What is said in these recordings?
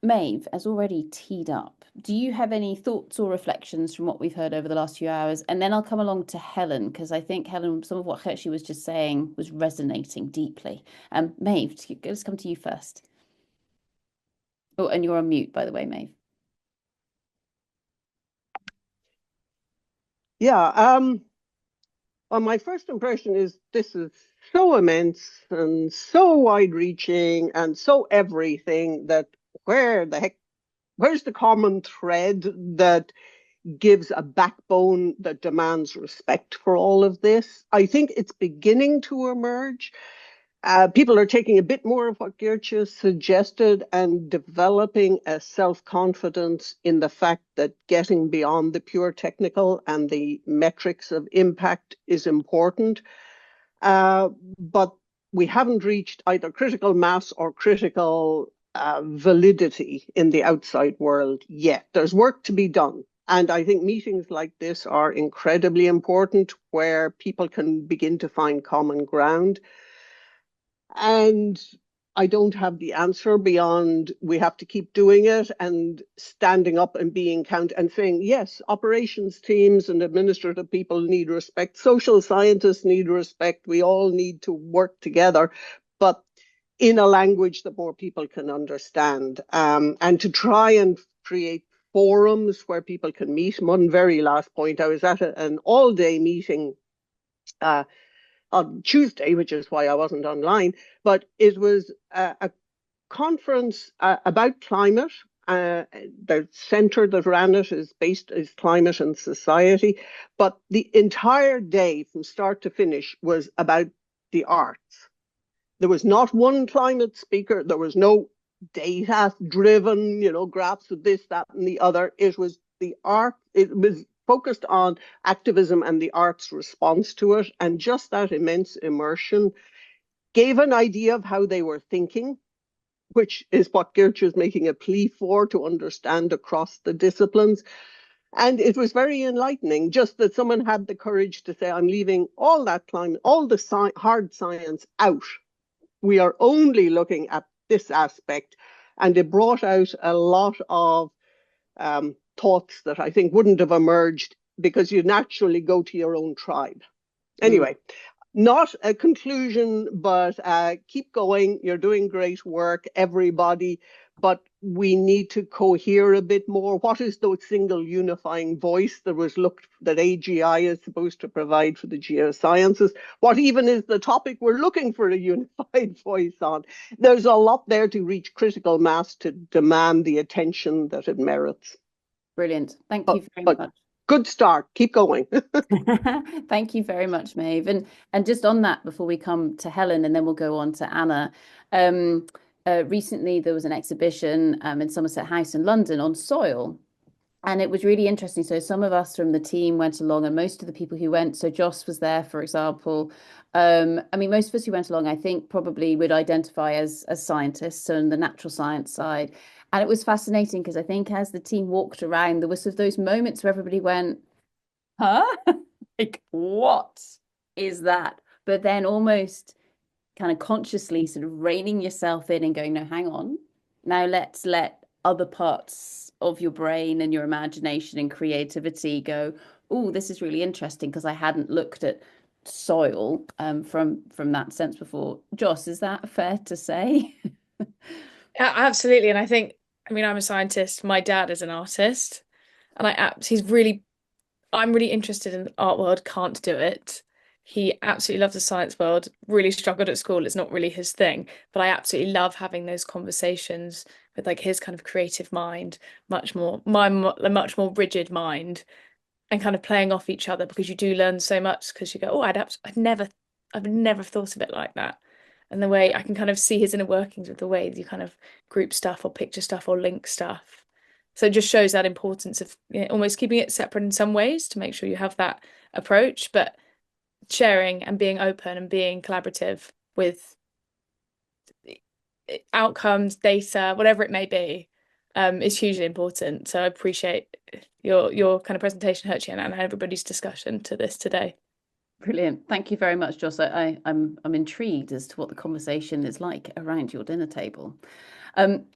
Maeve has already teed up. Do you have any thoughts or reflections from what we've heard over the last few hours? And then I'll come along to Helen, because I think Helen, some of what she was just saying was resonating deeply. Maeve, let's come to you first. Oh, and you're on mute, by the way, Maeve. Yeah, well, my first impression is this is so immense and so wide-reaching and so everything that where's the common thread that gives a backbone that demands respect for all of this? I think it's beginning to emerge. People are taking a bit more of what Geertje suggested and developing a self-confidence in the fact that getting beyond the pure technical and the metrics of impact is important. But we haven't reached either critical mass or critical validity in the outside world yet. There's work to be done. And I think meetings like this are incredibly important, where people can begin to find common ground. And I don't have the answer beyond we have to keep doing it and standing up and being counted and saying, yes, operations teams and administrative people need respect. Social scientists need respect. We all need to work together, but in a language that more people can understand, and to try and create forums where people can meet. One very last point, I was at an all-day meeting on Tuesday, which is why I wasn't online, but it was a conference about climate. The center that ran it is Climate and Society, but the entire day from start to finish was about the arts. There was not one climate speaker. There was no data-driven, graphs of this, that, and the other. It was the art. It was focused on activism and the arts response to it. And just that immense immersion gave an idea of how they were thinking, which is what Geertje is making a plea for, to understand across the disciplines. And it was very enlightening, just that someone had the courage to say, I'm leaving all that climate, all the hard science out. We are only looking at this aspect. And it brought out a lot of thoughts that I think wouldn't have emerged because you naturally go to your own tribe. Anyway, not a conclusion, but keep going. You're doing great work, everybody, but we need to cohere a bit more. What is the single unifying voice that AGI is supposed to provide for the geosciences? What even is the topic we're looking for a unified voice on? There's a lot there to reach critical mass to demand the attention that it merits. Brilliant. Thank you very much. Good start. Keep going. Thank you very much, Maeve. And just on that, before we come to Helen, and then we'll go on to Anna. Recently, there was an exhibition in Somerset House in London on soil. And it was really interesting. So some of us from the team went along, and most of the people who went, so Joss was there, for example. Most of us who went along, I think, probably would identify as scientists on the natural science side. And it was fascinating because I think as the team walked around, there was sort of those moments where everybody went, huh? Like, what is that? But then almost kind of consciously sort of reining yourself in and going, no, hang on. Now let's let other parts of your brain and your imagination and creativity go, oh, this is really interesting because I hadn't looked at soil from that sense before. Joss, is that fair to say? Absolutely. And I think, I'm a scientist. My dad is an artist, and I'm really interested in the art world, can't do it. He absolutely loves the science world, really struggled at school. It's not really his thing, but I absolutely love having those conversations with like his kind of creative mind, much more rigid mind, and kind of playing off each other, because you do learn so much, because you go, oh, I've never thought of it like that. And the way I can kind of see his inner workings with the way you kind of group stuff or picture stuff or link stuff. So it just shows that importance of almost keeping it separate in some ways to make sure you have that approach, but sharing and being open and being collaborative with outcomes, data, whatever it may be, is hugely important. So I appreciate your kind of presentation, Geertje, and everybody's discussion to this today. Brilliant. Thank you very much, Joss. I'm intrigued as to what the conversation is like around your dinner table.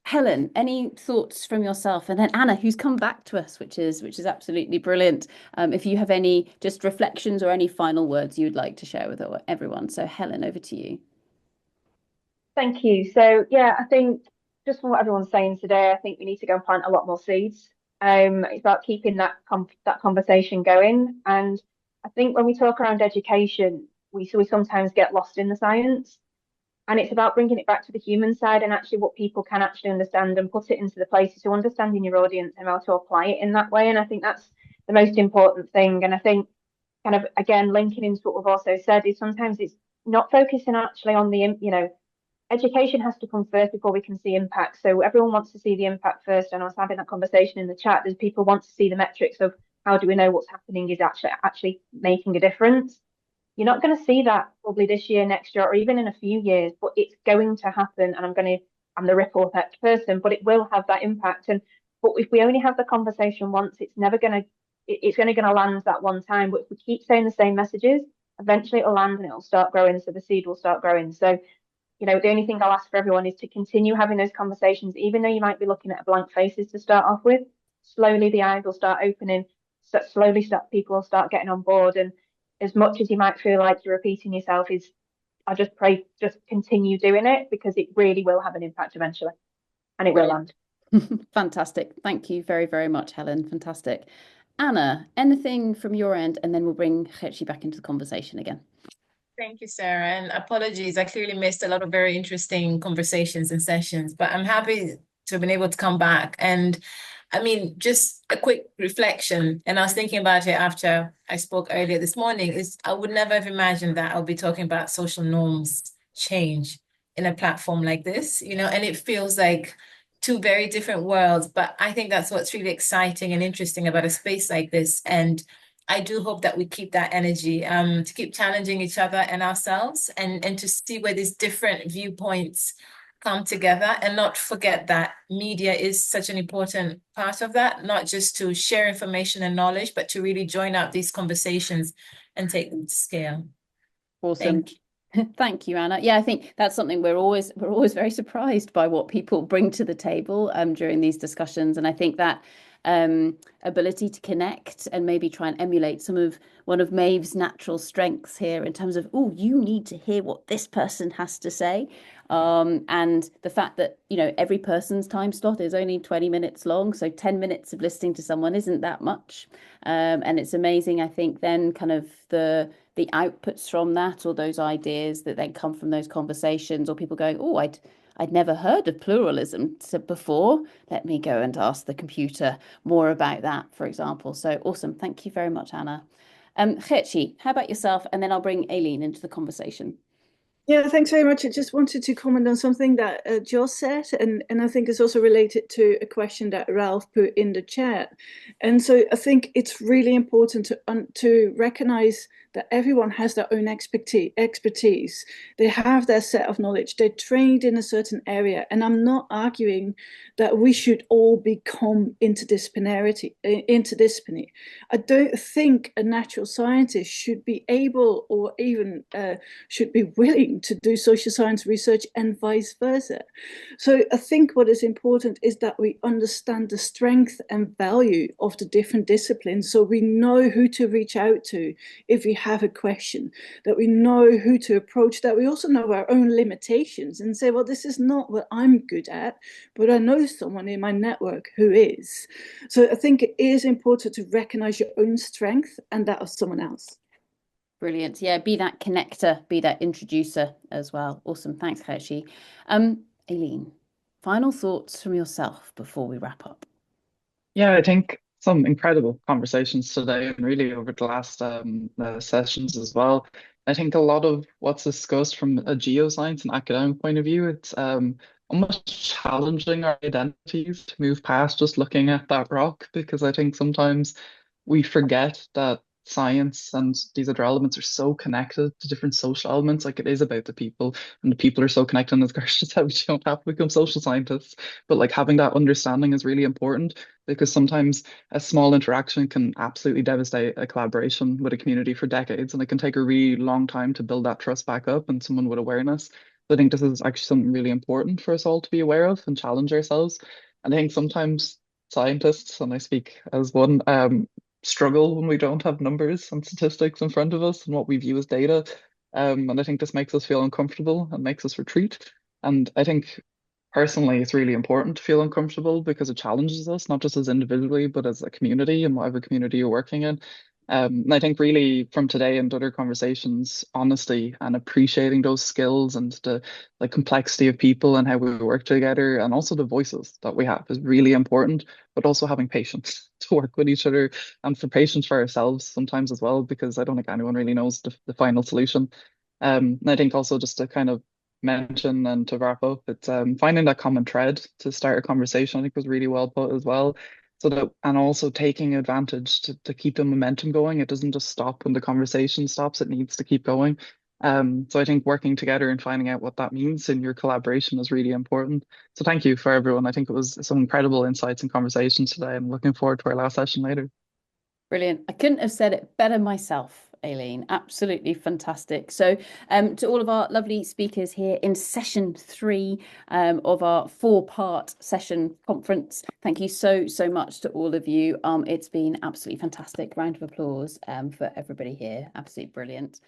Helen, any thoughts from yourself? And then Anna, who's come back to us, which is absolutely brilliant. If you have any just reflections or any final words you would like to share with everyone. So Helen, over to you. Thank you. So yeah, I think just from what everyone's saying today, I think we need to go and plant a lot more seeds. It's about keeping that conversation going. And I think when we talk around education, we sometimes get lost in the science. And it's about bringing it back to the human side and actually what people can actually understand and put it into the places to understanding your audience and how to apply it in that way. And I think that's the most important thing. And I think kind of again linking into what we've also said is sometimes it's not focusing actually on the education has to come first before we can see impact. So everyone wants to see the impact first. And I was having that conversation in the chat. There's people want to see the metrics of how do we know what's happening is actually making a difference. You're not going to see that probably this year, next year, or even in a few years, but it's going to happen. And I'm the ripple effect person, but it will have that impact. But if we only have the conversation once, it's only going to land that one time. But if we keep saying the same messages, eventually it'll land and it'll start growing. So the seed will start growing. So the only thing I'll ask for everyone is to continue having those conversations, even though you might be looking at blank faces to start off with. Slowly the eyes will start opening, so slowly people will start getting on board. And as much as you might feel like you're repeating yourself, I just pray, just continue doing it because it really will have an impact eventually and it will land. Fantastic. Thank you very, very much, Helen. Fantastic. Anna, anything from your end, and then we'll bring Hetchi back into the conversation again. Thank you, Sarah. And apologies, I clearly missed a lot of very interesting conversations and sessions, but I'm happy to have been able to come back. And I mean, just a quick reflection, and I was thinking about it after I spoke earlier this morning, is I would never have imagined that I'll be talking about social norms change in a platform like this, and it feels like two very different worlds, but I think that's what's really exciting and interesting about a space like this. And I do hope that we keep that energy to keep challenging each other and ourselves and to see where these different viewpoints come together and not forget that media is such an important part of that, not just to share information and knowledge, but to really join up these conversations and take them to scale. Awesome. Thank you, Anna. Yeah, I think that's something we're always very surprised by what people bring to the table during these discussions. And I think that ability to connect and maybe try and emulate one of Maeve's natural strengths here in terms of, oh, you need to hear what this person has to say. And the fact that, every person's time slot is only 20 minutes long. So 10 minutes of listening to someone isn't that much. And it's amazing, I think, then kind of the outputs from that, or those ideas that then come from those conversations, or people going, oh, I'd never heard of pluralism before. Let me go and ask the computer more about that, for example. So awesome. Thank you very much, Anna. Hetchi, how about yourself? And then I'll bring Aileen into the conversation. Yeah, thanks very much. I just wanted to comment on something that Joss said, and I think it's also related to a question that Ralph put in the chat. And so I think it's really important to recognize that everyone has their own expertise. They have their set of knowledge. They're trained in a certain area. And I'm not arguing that we should all become interdisciplinary. I don't think a natural scientist should be able or even should be willing to do social science research and vice versa. So I think what is important is that we understand the strength and value of the different disciplines, so we know who to reach out to if we have a question, that we know who to approach, that we also know our own limitations and say, well, this is not what I'm good at, but I know someone in my network who is. So I think it is important to recognize your own strength and that of someone else. Brilliant. Yeah, be that connector, be that introducer as well. Awesome. Thanks, Hetchi. Aileen, final thoughts from yourself before we wrap up? Yeah, I think some incredible conversations today and really over the last sessions as well. I think a lot of what's discussed from a geoscience and academic point of view, it's almost challenging our identities to move past just looking at that rock, because I think sometimes we forget that science and these other elements are so connected to different social elements. Like, it is about the people, and the people are so connected. And as Gersh said, we don't have to become social scientists, but like having that understanding is really important, because sometimes a small interaction can absolutely devastate a collaboration with a community for decades, and it can take a really long time to build that trust back up and someone with awareness. So I think this is actually something really important for us all to be aware of and challenge ourselves. And I think sometimes scientists, and I speak as one, struggle when we don't have numbers and statistics in front of us and what we view as data. And I think this makes us feel uncomfortable and makes us retreat. And I think personally, it's really important to feel uncomfortable because it challenges us, not just as individually, but as a community and whatever community you're working in. And I think really from today and other conversations, honesty and appreciating those skills and the complexity of people and how we work together, and also the voices that we have is really important, but also having patience to work with each other and for patience for ourselves sometimes as well, because I don't think anyone really knows the final solution. And I think also just to kind of mention and to wrap up, it's finding that common thread to start a conversation, I think was really well put as well. So that, and also taking advantage to keep the momentum going. It doesn't just stop when the conversation stops, it needs to keep going. So I think working together and finding out what that means in your collaboration is really important. So thank you for everyone. I think it was some incredible insights and conversations today. I'm looking forward to our last session later. Brilliant. I couldn't have said it better myself, Aileen. Absolutely fantastic. So to all of our lovely speakers here in session 3 of our 4-part session conference, thank you so much to all of you. It's been absolutely fantastic. Round of applause for everybody here. Absolutely brilliant.